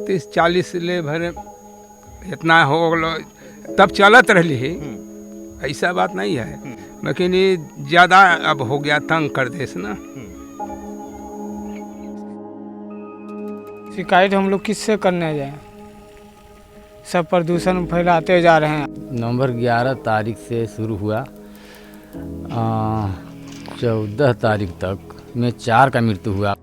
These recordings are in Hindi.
35-40 ले भर इतना हो गलो तब चलत रही है। ऐसा बात नहीं है, लेकिन ये ज़्यादा अब हो गया, तंग कर देस ना। शिकायत हम लोग किससे करने जाएं? सब प्रदूषण फैलाते जा रहे हैं। नवंबर 11 तारीख से शुरू हुआ, 14 तारीख तक में 4 का मृत्यु हुआ।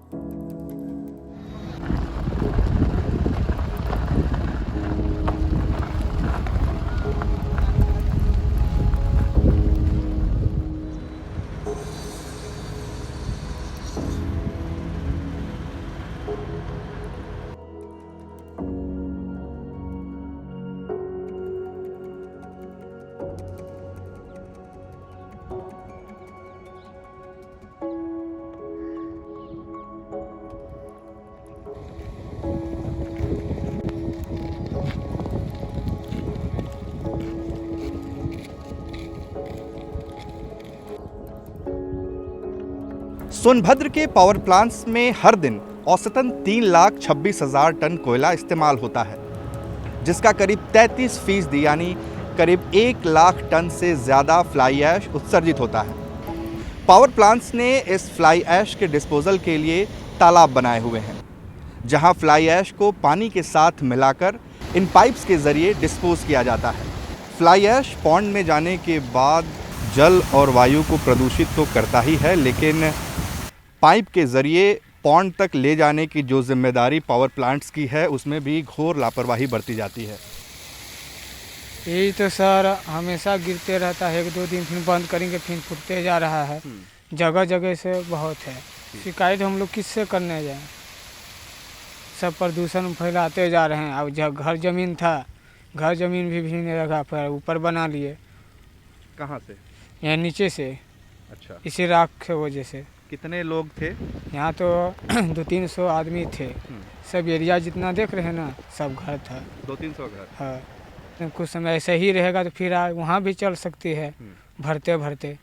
सोनभद्र के पावर प्लांट्स में हर दिन औसतन 3,26,000 टन कोयला इस्तेमाल होता है, जिसका करीब 33% यानी करीब 1 लाख टन से ज़्यादा फ्लाई ऐश उत्सर्जित होता है। पावर प्लांट्स ने इस फ्लाई ऐश के डिस्पोजल के लिए तालाब बनाए हुए हैं, जहां फ्लाई ऐश को पानी के साथ मिलाकर इन पाइप्स के ज़रिए डिस्पोज किया जाता है। फ्लाई ऐश पॉन्ड में जाने के बाद जल और वायु को प्रदूषित तो करता ही है, लेकिन पाइप के ज़रिए पॉन्ड तक ले जाने की जो जिम्मेदारी पावर प्लांट्स की है, उसमें भी घोर लापरवाही बरती जाती है। यही तो सर हमेशा गिरते रहता है, 1-2 दिन फिर बंद करेंगे, फिर फूटते जा रहा है। जगह जगह से बहुत है। शिकायत हम लोग किससे करने जाएं? सब प्रदूषण फैलाते जा रहे हैं। अब घर ज़मीन था, घर ज़मीन भी नहीं रखा, पर ऊपर बना लिए। कहाँ से? यहाँ नीचे से। अच्छा, इसी राख के वजह से। कितने लोग थे? यहाँ तो 200-300 आदमी थे। सब एरिया जितना देख रहे हैं ना, सब घर था। 200-300 घर? हाँ, तो कुछ समय ऐसे ही रहेगा तो फिर वहाँ भी चल सकती है भरते भरते।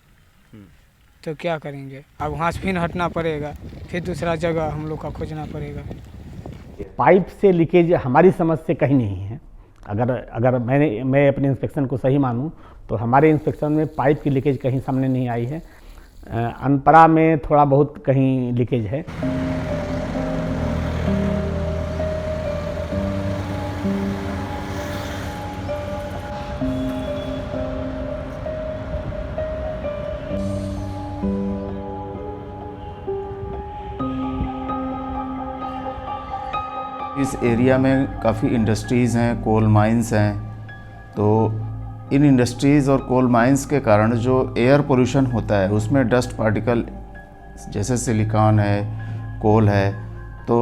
तो क्या करेंगे? अब वहाँ से फिर हटना पड़ेगा, फिर दूसरा जगह हम लोग का खोजना पड़ेगा। पाइप से लीकेज हमारी समझ से कहीं नहीं है। अगर मैं अपने इंस्पेक्शन को सही मानूं तो हमारे इंस्पेक्शन में पाइप की लीकेज कहीं सामने नहीं आई है। अनपरा में थोड़ा बहुत कहीं लीकेज है। इस एरिया में काफ़ी इंडस्ट्रीज़ हैं, कोल माइंस हैं, तो इन इंडस्ट्रीज़ और कोल माइंस के कारण जो एयर पोल्यूशन होता है उसमें डस्ट पार्टिकल जैसे सिलिकॉन है, कोल है, तो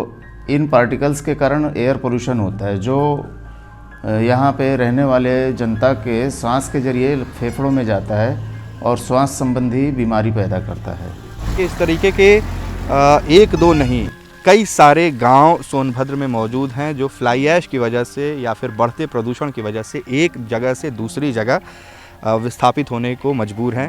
इन पार्टिकल्स के कारण एयर पोल्यूशन होता है, जो यहाँ पे रहने वाले जनता के सांस के जरिए फेफड़ों में जाता है और श्वास संबंधी बीमारी पैदा करता है। इस तरीके के 1-2 नहीं, कई सारे गांव सोनभद्र में मौजूद हैं जो फ्लाई ऐश की वजह से या फिर बढ़ते प्रदूषण की वजह से एक जगह से दूसरी जगह विस्थापित होने को मजबूर हैं।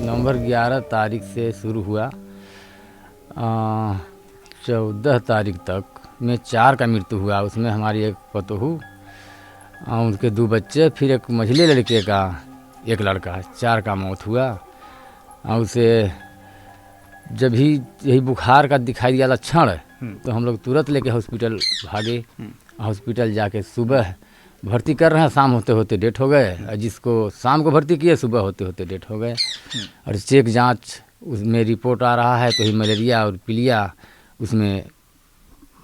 नवंबर 11 तारीख से शुरू हुआ, 14 तारीख तक में 4 का मृत्यु हुआ। उसमें हमारी एक पतोहू, उनके 2 बच्चे, फिर एक मझले लड़के का 1 लड़का, 4 का मौत हुआ। उसे जब ही यही बुखार का दिखाई दिया लक्षण तो हम लोग तुरंत लेके हॉस्पिटल भागे। हॉस्पिटल जाके सुबह भर्ती कर रहे हैं, शाम होते होते डेथ हो गए। जिसको शाम को भर्ती किए, सुबह होते होते डेथ हो गए। और चेक जांच उसमें रिपोर्ट आ रहा है तो ही मलेरिया और पीलिया उसमें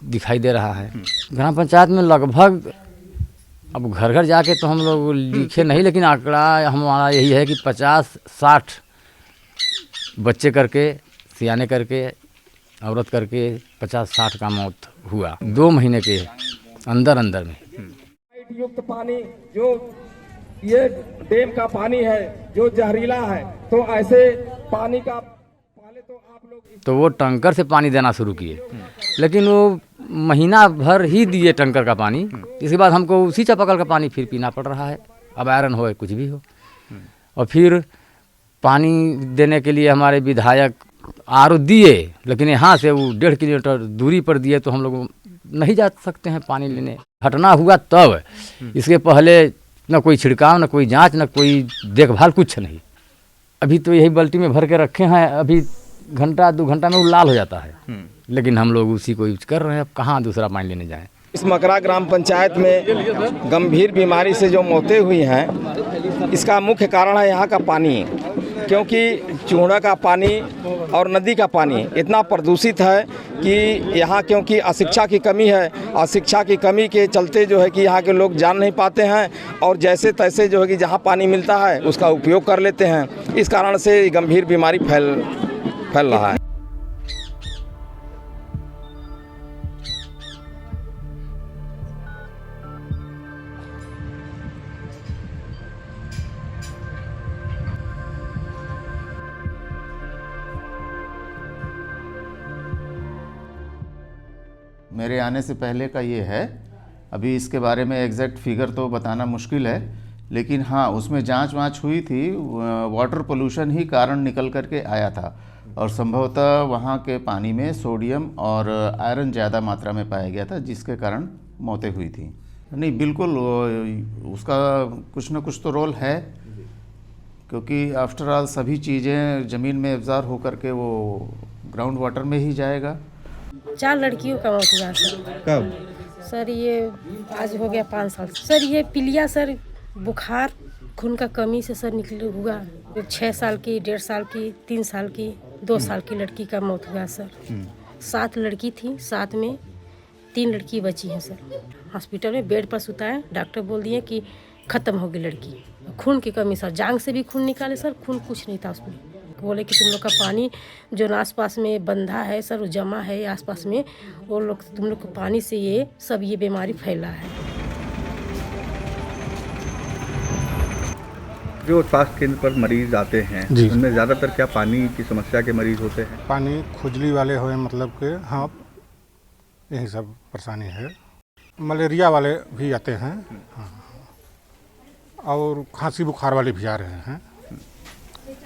दिखाई दे रहा है। ग्राम पंचायत में लगभग, अब घर घर जाके तो हम लोग लिखे नहीं, लेकिन आंकड़ा हमारा यही है कि 50-60 बच्चे करके, सियाने करके, औरत करके 50-60 का मौत हुआ 2 महीने के अंदर में। युक्त पानी जो ये डैम का पानी है जो जहरीला है, तो ऐसे पानी का पहले तो आप लोग तो वो टंकर से पानी देना शुरू किए, लेकिन वो महीना भर ही दिए टंकर का पानी। इसके बाद हमको उसी चापाकल का पानी फिर पीना पड़ रहा है, अब आयरन हो कुछ भी हो। और फिर पानी देने के लिए हमारे विधायक आरओ दिए, लेकिन यहाँ से वो 1.5 किलोमीटर दूरी पर दिए, तो हम लोग नहीं जा सकते हैं पानी लेने। हटना हुआ तब, इसके पहले न कोई छिड़काव, न कोई जांच, न कोई देखभाल, कुछ नहीं। अभी तो यही बाल्टी में भर के रखे हैं, अभी घंटा 2 घंटा में वो लाल हो जाता है, लेकिन हम लोग उसी को यूज कर रहे हैं। अब कहाँ दूसरा पानी लेने जाएं। इस मकरा ग्राम पंचायत में गंभीर बीमारी से जो मौतें हुई हैं, इसका मुख्य कारण है यहाँ का पानी, क्योंकि चूड़ा का पानी और नदी का पानी इतना प्रदूषित है कि यहाँ, क्योंकि अशिक्षा की कमी है, और शिक्षा की कमी के चलते जो है कि यहाँ के लोग जान नहीं पाते हैं, और जैसे तैसे जो है कि जहाँ पानी मिलता है उसका उपयोग कर लेते हैं। इस कारण से गंभीर बीमारी फैल रहा है। मेरे आने से पहले का ये है, अभी इसके बारे में एग्जैक्ट फिगर तो बताना मुश्किल है, लेकिन हाँ उसमें जांच वाँच हुई थी। वाटर पोल्यूशन ही कारण निकल कर के आया था, और संभवतः वहाँ के पानी में सोडियम और आयरन ज़्यादा मात्रा में पाया गया था, जिसके कारण मौतें हुई थी। नहीं, बिल्कुल उसका कुछ ना कुछ तो रोल है, क्योंकि आफ्टर ऑल सभी चीज़ें ज़मीन में एब्जॉर्ब होकर के वो ग्राउंड वाटर में ही जाएगा। 4 लड़कियों का मौत हुआ सर। कब? सर ये आज हो गया 5 साल। सर ये पीलिया, सर बुखार, खून का कमी से सर निकल हुआ। 6 साल की, 1.5 साल की, 3 साल की, 2 साल की लड़की का मौत हुआ सर। 7 लड़की थी, 7 में 3 लड़की बची हैं सर। हॉस्पिटल में बेड पर सुता है, डॉक्टर बोल दिए कि ख़त्म हो गई लड़की। खून की कमी सर, जांग से भी खून निकाले सर, खून कुछ नहीं था उसमें। बोले कि तुम लोग का पानी जो आसपास में बंधा है सर, वो जमा है आसपास में, वो लोग तुम लोग के पानी से ये सब ये बीमारी फैला है। जो स्वास्थ्य केंद्र पर मरीज आते हैं उनमें ज़्यादातर क्या पानी की समस्या के मरीज होते हैं? पानी खुजली वाले हुए, मतलब कि हाँ यही सब परेशानी है। मलेरिया वाले भी आते हैं, हाँ, और खांसी बुखार वाले भी आ रहे हैं,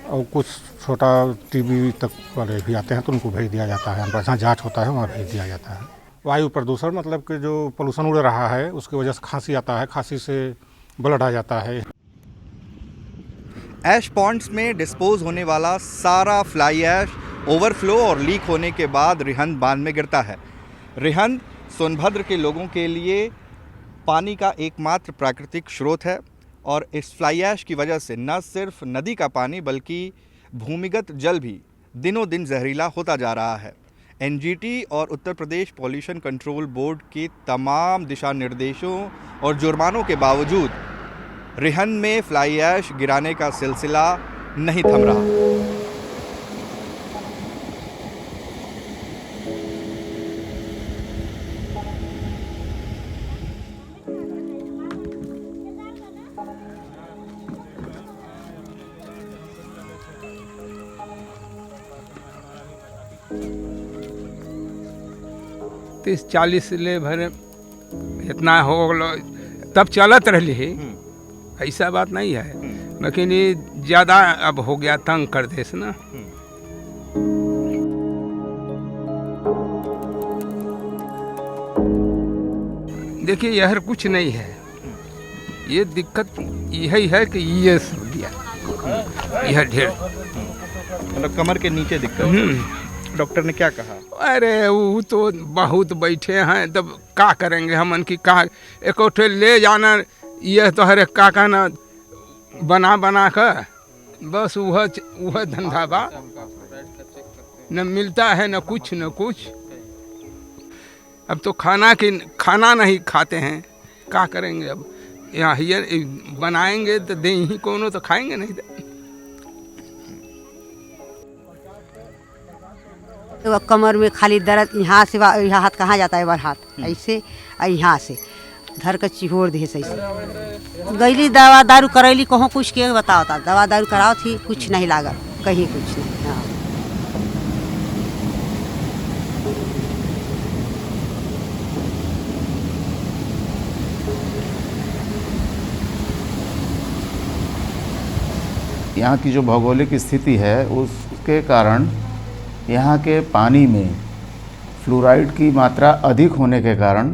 और कुछ छोटा टीबी तक वाले भी आते हैं, तो उनको भेज दिया जाता है। जहाँ जांच होता है वहाँ भेज दिया जाता है। वायु प्रदूषण, मतलब कि जो पोल्यूशन उड़ रहा है उसकी वजह से खांसी आता है, खांसी से ब्लड आ जाता है। ऐश पॉन्ड्स में डिस्पोज होने वाला सारा फ्लाई ऐश ओवरफ्लो और लीक होने के बाद रिहंद बांध में गिरता है। रिहंद सोनभद्र के लोगों के लिए पानी का एकमात्र प्राकृतिक स्रोत है, और इस फ्लाई ऐश की वजह से न सिर्फ नदी का पानी बल्कि भूमिगत जल भी दिनों दिन जहरीला होता जा रहा है। एनजीटी और Uttar Pradesh pollution control board के तमाम दिशा निर्देशों और जुर्मानों के बावजूद रिहंद में फ्लाई ऐश गिराने का सिलसिला नहीं थम रहा। तीस 40 ले भरे इतना हो गलो, तब चलत रही, ऐसा बात नहीं है, लेकिन ये ज़्यादा अब हो गया, तंग कर देस ना। देखिए यह कुछ नहीं है, ये दिक्कत यही है कि ये हो गया, यह ढेर मतलब कमर के नीचे दिक्कत। डॉक्टर ने क्या कहा? अरे वो तो बहुत बैठे हैं, तब का करेंगे हमन की, कहा इकट्ठे ले जाना, यह तो हर का कहना बना कर बस वह धंधा बा, न मिलता है न कुछ। अब तो खाना नहीं खाते हैं, क्या करेंगे अब? यहाँ बनाएंगे तो दे ही कोनो, तो खाएंगे नहीं। तो कमर में खाली दर्द, यहाँ से यहाँ हाथ कहाँ जाता है, बार हाथ ऐसे, यहाँ से धर कर चिहोर दे ऐसे। गईली दवा दारू करैली, कहूँ कुछ के बताओ था, दवा दारू कराओ थी, कुछ नहीं लागल, कहीं कुछ नहीं। हाँ यहाँ की जो भौगोलिक स्थिति है उसके कारण यहाँ के पानी में फ्लोराइड की मात्रा अधिक होने के कारण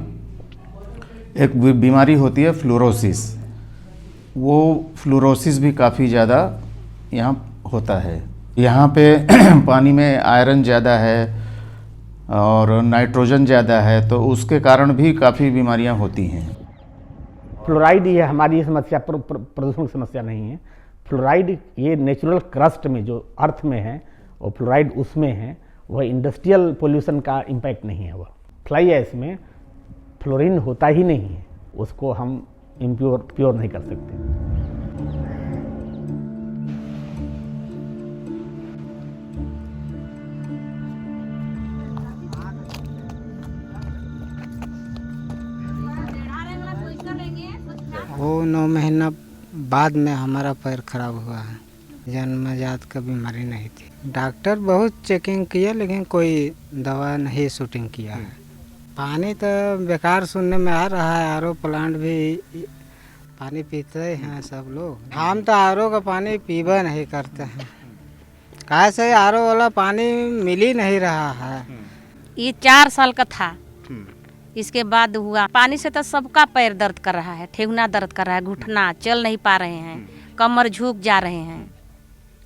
एक बीमारी होती है फ्लोरोसिस। वो फ्लोरोसिस भी काफ़ी ज़्यादा यहाँ होता है। यहाँ पे पानी में आयरन ज़्यादा है और नाइट्रोजन ज़्यादा है, तो उसके कारण भी काफ़ी बीमारियाँ होती हैं। फ्लोराइड ये हमारी समस्या प्रदूषण की समस्या नहीं है। फ्लोराइड ये नेचुरल क्रस्ट में जो अर्थ में है और फ्लोराइड उसमें है, वह इंडस्ट्रियल पोल्यूशन का इम्पैक्ट नहीं है। वह फ्लाई ऐश में फ्लोरीन होता ही नहीं है, उसको हम प्योर नहीं कर सकते। वो 9 महीना बाद में हमारा पैर खराब हुआ है। जन्मजात का बीमारी नहीं थी। डॉक्टर बहुत चेकिंग किया लेकिन कोई दवा नहीं शूटिंग किया है। पानी तो बेकार सुनने में आ रहा है। आरओ प्लांट भी पानी पीते हैं सब लोग। हम तो आरओ का पानी पीबा नहीं करते हैं। कैसे आरओ वाला पानी मिल ही नहीं रहा है। ये 4 साल का था, इसके बाद हुआ। पानी से तो सबका पैर दर्द कर रहा है, ठेहुना दर्द कर रहा है, घुटना, चल नहीं पा रहे हैं, कमर झुक जा रहे हैं।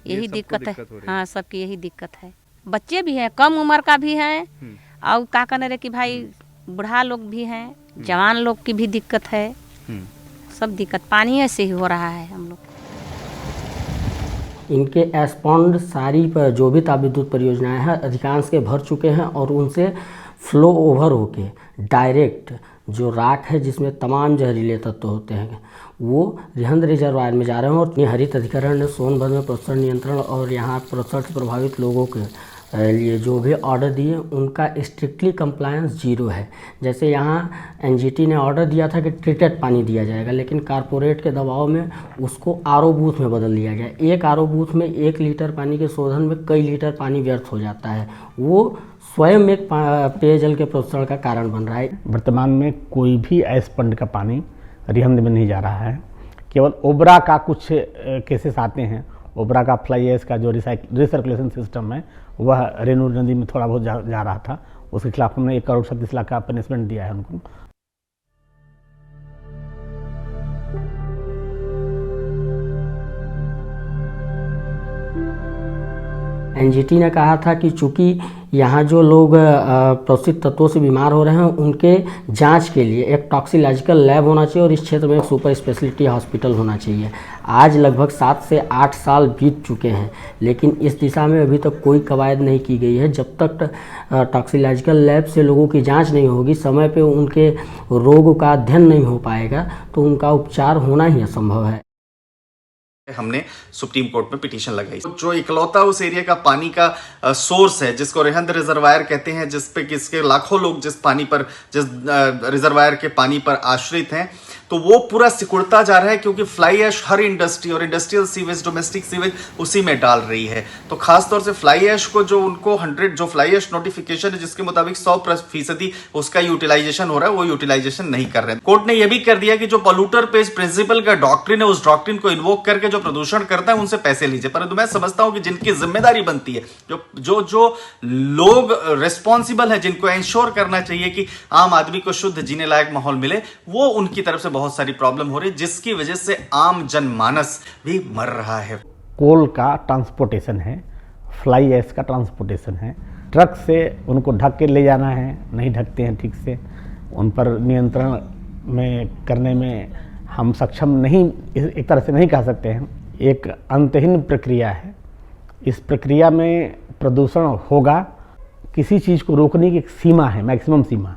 यही दिक्कत है। हाँ, सबकी यही दिक्कत है। बच्चे भी हैं, कम उम्र का भी हैं, और क्या कहने रहे कि भाई बूढ़ा लोग भी हैं, जवान लोग की भी दिक्कत है। सब दिक्कत पानी ऐसे ही हो रहा है। हम लोग इनके एस्पॉन्ड सारी पर जो भी तापविद्युत परियोजनाएं हैं अधिकांश के भर चुके हैं और उनसे फ्लो ओवर होके डायरेक्ट जो राख है जिसमें तमाम जहरीले तत्व होते हैं वो रिहंद रिजर्वायर में जा रहे हैं। और हरित अधिकरण ने सोनभद्र में प्रदूषण नियंत्रण और यहाँ प्रदूषण से प्रभावित लोगों के लिए जो भी ऑर्डर दिए उनका स्ट्रिक्टली कंप्लायंस 0 है। जैसे यहाँ एनजीटी ने ऑर्डर दिया था कि ट्रीटेड पानी दिया जाएगा, लेकिन कारपोरेट के दबाव में उसको आरओ बूथ में बदल दिया गया। एक आरओ बूथ में 1 लीटर पानी के शोधन में कई लीटर पानी व्यर्थ हो जाता है। वो स्वयं एक पेयजल के प्रदूषण का कारण बन रहा है। वर्तमान में कोई भी एस्पंड का पानी रिहंद में नहीं जा रहा है। केवल ओबरा का कुछ केसेस आते हैं। ओबरा का फ्लाई ऐश का जो रिसर्कुलेशन सिस्टम है वह रेणु नदी में थोड़ा बहुत जा रहा था। उसके खिलाफ हमने 1 करोड़ 37 लाख का पनिशमेंट दिया है उनको। एनजीटी ने कहा था कि चूंकि यहाँ जो लोग प्रदूषित तत्वों से बीमार हो रहे हैं उनके जांच के लिए एक टॉक्सिकोलॉजिकल लैब होना चाहिए और इस क्षेत्र में एक सुपर स्पेशलिटी हॉस्पिटल होना चाहिए। आज लगभग 7 से 8 साल बीत चुके हैं, लेकिन इस दिशा में अभी तक कोई कवायद नहीं की गई है। जब तक टॉक्सिकोलॉजिकल लैब से लोगों की जाँच नहीं होगी, समय पर उनके रोग का अध्ययन नहीं हो पाएगा, तो उनका उपचार होना ही असंभव है। हमने सुप्रीम कोर्ट में पिटीशन लगाई। जो इकलौता उस एरिया का पानी का सोर्स है जिसको रिहंद रिजर्वायर कहते हैं, जिस पे किसके लाखों लोग जिस रिजर्वायर के पानी पर आश्रित हैं, तो वो पूरा सिकुड़ता जा रहा है क्योंकि फ्लाई ऐश हर इंडस्ट्री और इंडस्ट्रियल सीवेज, डोमेस्टिक सीवेज उसी में डाल रही है। तो खासतौर से फ्लाई ऐश को जो उनको 100 जो फ्लाई ऐश नोटिफिकेशन है जिसके मुताबिक 100% उसका यूटिलाइजेशन हो रहा है, वो यूटिलाइजेशन नहीं कर रहे हैं। कोर्ट ने यह भी कर दिया कि जो पॉल्यूटर पेज प्रिंसिपल का डॉक्ट्रिन है, उस डॉक्ट्रिन को इन्वोक करके जो प्रदूषण करता है उनसे पैसे लीजिए। परंतु मैं समझता हूं कि जिनकी जिम्मेदारी बनती है, जो लोग रिस्पॉन्सिबल है, जिनको इंश्योर करना चाहिए कि आम आदमी को शुद्ध जीने लायक माहौल मिले, वो उनकी तरफ से बहुत सारी प्रॉब्लम हो रही है, जिसकी वजह से आम जनमानस भी मर रहा है। कोल का ट्रांसपोर्टेशन है, फ्लाई ऐश का ट्रांसपोर्टेशन है। ट्रक से उनको ढक के ले जाना है, नहीं ढकते हैं ठीक से, उन पर नियंत्रण में करने में हम सक्षम नहीं, एक तरह से नहीं कह सकते हैं। एक अंतहीन प्रक्रिया है। इस प्रक्रिया में प्रदूषण होगा, किसी चीज़ को रोकने की एक सीमा है, मैक्सिमम सीमा।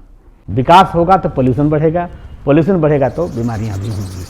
विकास होगा तो पोल्यूशन बढ़ेगा, पोल्यूशन बढ़ेगा तो बीमारियां भी होंगी।